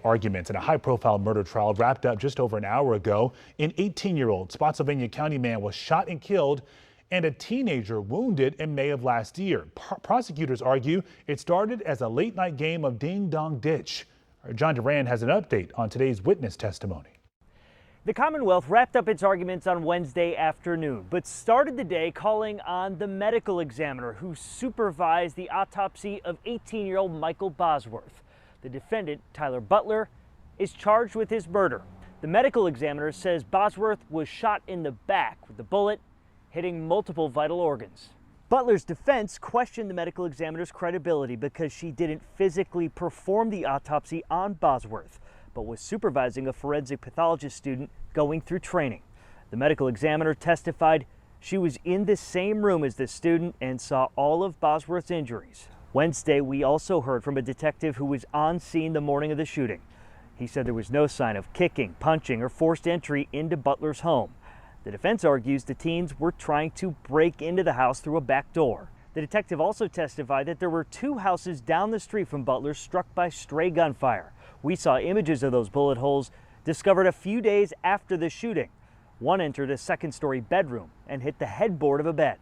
Arguments in a high-profile murder trial wrapped up just over an hour ago. An 18-year-old Spotsylvania County man was shot and killed, and a teenager wounded in May of last year. Prosecutors argue it started as a late-night game of ding-dong ditch. John Duran has an update on today's witness testimony. The Commonwealth wrapped up its arguments on Wednesday afternoon, but started the day calling on the medical examiner who supervised the autopsy of 18-year-old Michael Bosworth. The defendant, Tyler Butler, is charged with his murder. The medical examiner says Bosworth was shot in the back with the bullet hitting multiple vital organs. Butler's defense questioned the medical examiner's credibility because she didn't physically perform the autopsy on Bosworth, but was supervising a forensic pathologist student going through training. The medical examiner testified she was in the same room as the student and saw all of Bosworth's injuries. Wednesday, we also heard from a detective who was on scene the morning of the shooting. He said there was no sign of kicking, punching, or forced entry into Butler's home. The defense argues the teens were trying to break into the house through a back door. The detective also testified that there were two houses down the street from Butler struck by stray gunfire. We saw images of those bullet holes discovered a few days after the shooting. One entered a second-story bedroom and hit the headboard of a bed.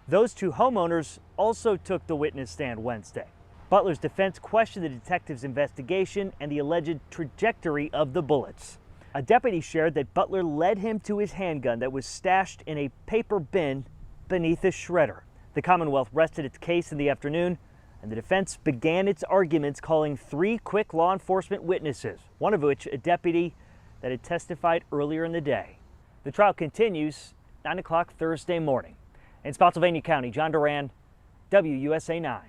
Those two homeowners also took the witness stand Wednesday. Butler's defense questioned the detective's investigation and the alleged trajectory of the bullets. A deputy shared that Butler led him to his handgun that was stashed in a paper bin beneath a shredder. The Commonwealth rested its case in the afternoon, and the defense began its arguments calling three quick law enforcement witnesses, one of which a deputy that had testified earlier in the day. The trial continues 9 o'clock Thursday morning. In Spotsylvania County, John Duran, WUSA 9.